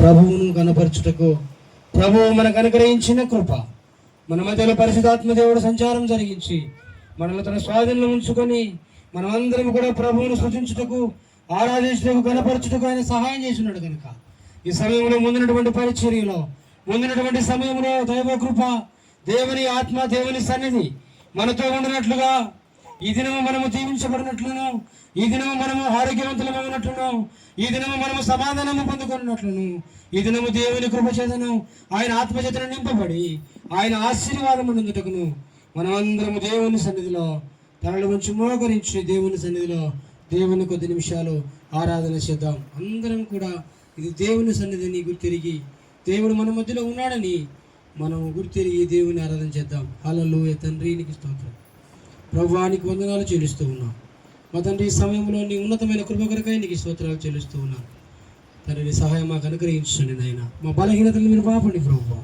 ప్రభువును కనపరచుటకు ప్రభువు మనకు అనుగ్రహించిన కృప, మన మధ్యలో పరిశుద్ధాత్మ దేవుడు సంచారం జరిగించి మనల్ని తన స్వాధీనంలో ఉంచుకొని మనమందరం కూడా ప్రభువును సృజించుటకు, ఆరాధించుటకు, కనపరచుటకు ఆయన సహాయం చేస్తున్నాడు. కనుక ఈ సమయంలో ముందున్నటువంటి పరిచర్యలో, ముందున్నటువంటి సమయంలో దైవ కృప, దేవుని ఆత్మ, దేవుని సన్నిధి మనతో ఉండినట్లుగా, ఈ దినము మనము దీవించబడినట్లును, ఈ దినము మనము ఆరోగ్యవంతులమైనట్లును, ఈ దినము మనము సమాధానము పొందుకున్నట్లును, ఈ దినము దేవుని కృప చేతను, ఆయన ఆత్మచేతను నింపబడి ఆయన ఆశీర్వాదము నందుటకును మనమందరము దేవుని సన్నిధిలో తనల నుంచి మోకరించి దేవుని సన్నిధిలో దేవుని కొద్ది నిమిషాలు ఆరాధన చేద్దాం. అందరం కూడా ఇది దేవుని సన్నిధిని గుర్తిరిగి దేవుడు మన మధ్యలో ఉన్నాడని మనం గుర్తిరిగి దేవుని ఆరాధన చేద్దాం. హల్లెలూయా. తండ్రి నీకు స్తోత్రం, ప్రభువానికి వందనాలు చెల్లిస్తూ ఉన్నాం. మా తండ్రి ఈ సమయంలో నీ ఉన్నతమైన కృప కొరకై నీకు స్తోత్రాలు చెల్లిస్తూ ఉన్నాం. తండ్రి సహాయం మాకు అనుగ్రహించండి నాయన. మా బలహీనతలు మీరు పాపండి ప్రభువా,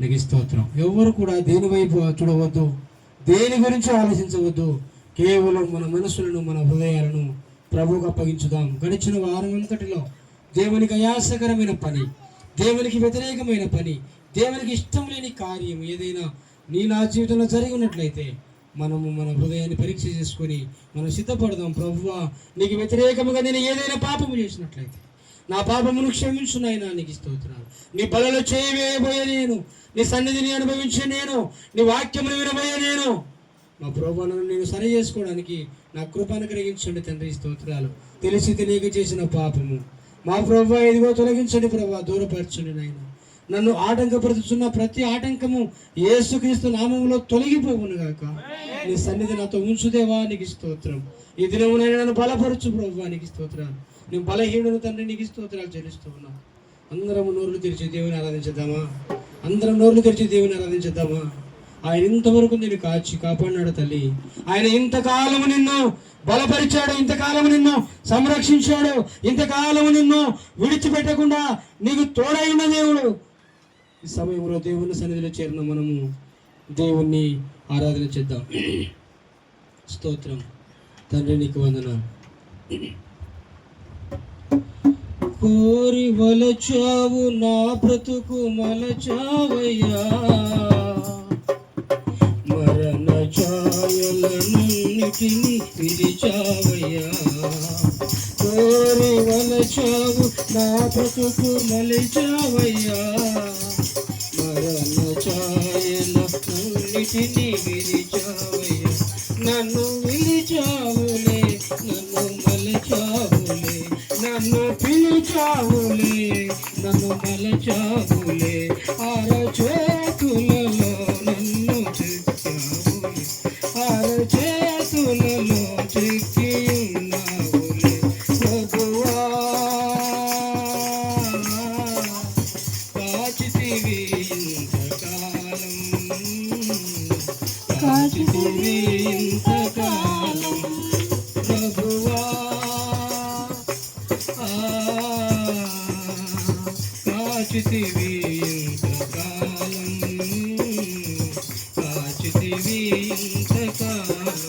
నీకు స్తోత్రం. ఎవరు కూడా దేని వైపు చూడవద్దు, దేని గురించి ఆలోచించవద్దు. కేవలం మన మనసులను, మన హృదయాలను ప్రభువుకు అప్పగించుదాం. గడిచిన వారం అంతటిలో దేవునికి అయాసకరమైన పని, దేవునికి వ్యతిరేకమైన పని, దేవునికి ఇష్టం లేని కార్యం ఏదైనా నా జీవితంలో జరిగి ఉన్నట్లయితే మనము మన హృదయాన్ని పరీక్ష చేసుకొని మనం సిద్ధపడదాం. ప్రభువా, నీకు వ్యతిరేకముగా నేను ఏదైనా పాపము చేసినట్లయితే నా పాపమును క్షమించు నాయనా, నీకు స్తోత్రాలు. నీ బలలో చేయి వేయబోయే నేను, నీ సన్నిధిని అనుభవించే నేను, నీ వాక్యమును వినబోయే నేను, మా ప్రభువును నేను సరి చేసుకోవడానికి నా కృప అనుగ్రహించండి తండ్రి. స్తోత్రాలు. తెలిసి తెలియక చేసిన పాపము మా ప్రభువా ఇదిగో తొలగించండి ప్రభువా, దూరపరచండి నాయన. నన్ను ఆటంకపరుచుతున్న ప్రతి ఆటంకము యేసుక్రీస్తు నామములో తొలగిపోవును గాక. నీ సన్నిధి నాతో ఉంచుదేవా, నీకు స్తోత్రం. ఈ దినమునైనా నన్ను బలపరచు ప్రభువా, నీకు స్తోత్రాలు. నేను బలహీనుడు తండ్రి, నీకు స్తోత్రాలు చెల్లిస్తూ ఉన్నాను. అందరం నోర్లు తెరిచి దేవుని ఆరాధించేద్దామా? అందరం నోర్లు తెరిచి దేవుని ఆరాధించేద్దామా? ఆయన ఇంతవరకు నేను కాపాడినాడు తల్లి. ఆయన ఇంతకాలము నిన్ను బలపరిచాడు, ఇంతకాలము నిన్ను సంరక్షించాడు, ఇంతకాలము నిన్ను విడిచిపెట్టకుండా నీకు తోడైన దేవుడు. ఈ సమయంలో దేవుని సన్నిధిలో చేరిన మనము దేవుణ్ణి ఆరాధన చేద్దాం. స్తోత్రం తండ్రి, నీకు వందనాలు. కోరి వలచావు నా బ్రతుకు మలచావయ్యా, మరణ ఛాయలన్నిటిని విరిచావయ్యా. కోరి వలచావు నా బ్రతుకు మలచావయ్యా, మరణ ఛాయలన్నిటిని విరిచావయ్యా. నన్ను విరిచావులే, నన్ను మలచావులే, నన్ను పిలిచావులే, నన్ను మలచావులే. అరచేతులలో నన్ను చెక్కావులే, అరచేతులలో చెక్కి ఉన్నావులే. ప్రభువా కాచితివి ఇంతకాలం, కాచితివి ఇంతకాలం. ప్రభువా కాచితివి ఇంతకాలం, కాచితివి ఇంతకాలం.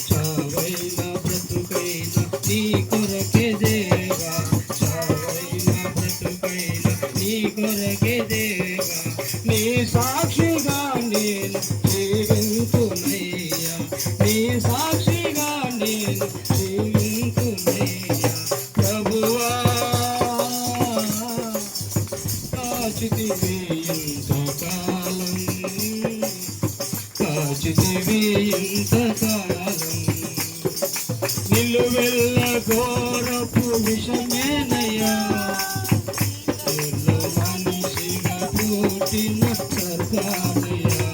చావైనా బ్రతుకైనా నీ కొరకే దేవా, చావైనా బ్రతుకైనా నీ కొరకే దేవా. నీ సాక్షిగా నేను జీవింతునయ్యా, నీ సాక్షిగా నేను జీవింతునయ్యా. ప్రభువా కాచితివి ఇంతకాలం, కాచితివి ఇంతకాలం. నిలువెల్ల ఘోరపు విషమేనయ్యా, మనిషిగా పుట్టిన సర్గానయ్యా.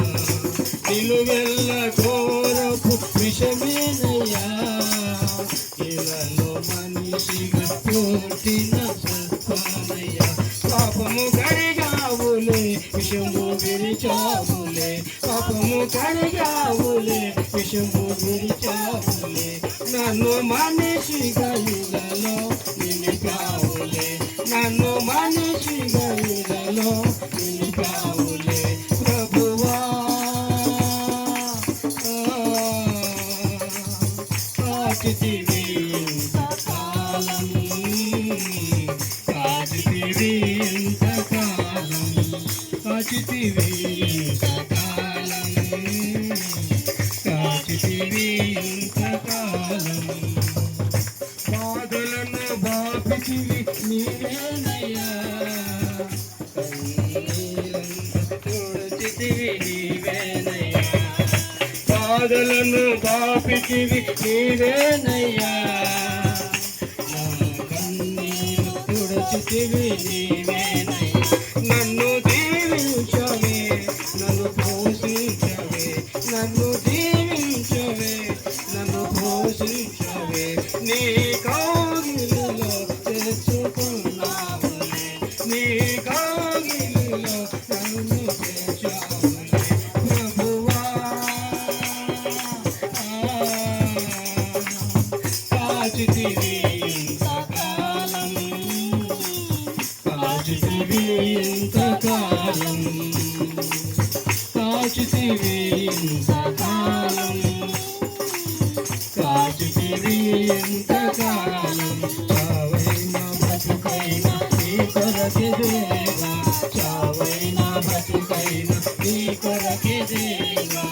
నిలువెల్ల ఘోరపు విషమేనయ్యా, ఇలలో మనిషిగా పుట్టిన సర్గానయ్యా. పాపము కడిగావులే, విషము విరిచావులే, పాపము కడిగావులే, విషము విరిచావులే. నన్ను మనిషిగా ఇలలో నిలిపావులే, నన్ను మనిషిగా ఇలలో నిలిపావులే. ప్రభువా కాచితివి ఇంతకాలం, కాచితివి కాచితివి ఇంతకాలం, కాచితివి ఇంతకాలం, కాచితివి ఇంతకాలం. బాధలను బాపితివి నీవేనయ్యా, కన్నీరంతా తుడిచితివి నీవేనయ్యా. బాధలను బాపితివి నీవేనయ్యా, నా కన్నీరు తుడిచితివి నీవేనయ్యా. నన్ను దీవించవే, నన్ను పోషించవే, నన్ను దీవించవే, నన్ను పోషించవే. నీ కౌగిలిలో తెచ్చుకున్నావులే, నీ కౌగిలిలో నన్ను తెచ్చావులే ప్రభువా. కాచితివి ఇంతకాలం, కాచితివి ఇంతకాలం, కాచితివి ఇంతకాలం, కాచితివి ఇంతకాలం. చావైనా బతుకైనా నీ కొరకే దేవా, చావైనా బతుకైనా నీ కొరకే దేవా.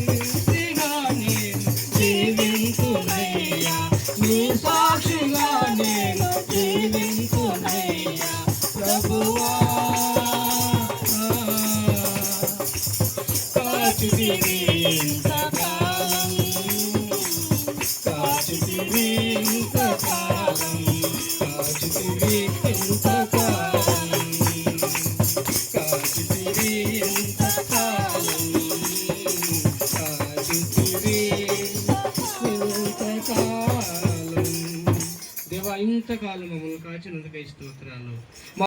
సాక్షిగా నేను జీవింతునయ్యా, నీ సాక్షిగా నేను జీవింతునయ్యా ప్రభువా. కాచితివి ఇంతకాలం, కాచితివి ఇంతకాలం, కాచితివి ఇంతకాలం, కాచితివి ఇంతకాలం, కాచితివి ఇంతకాలం. దేవా, ఇంతకాలం మమ్మల్ని కాచినందుకై స్తోత్రాలు.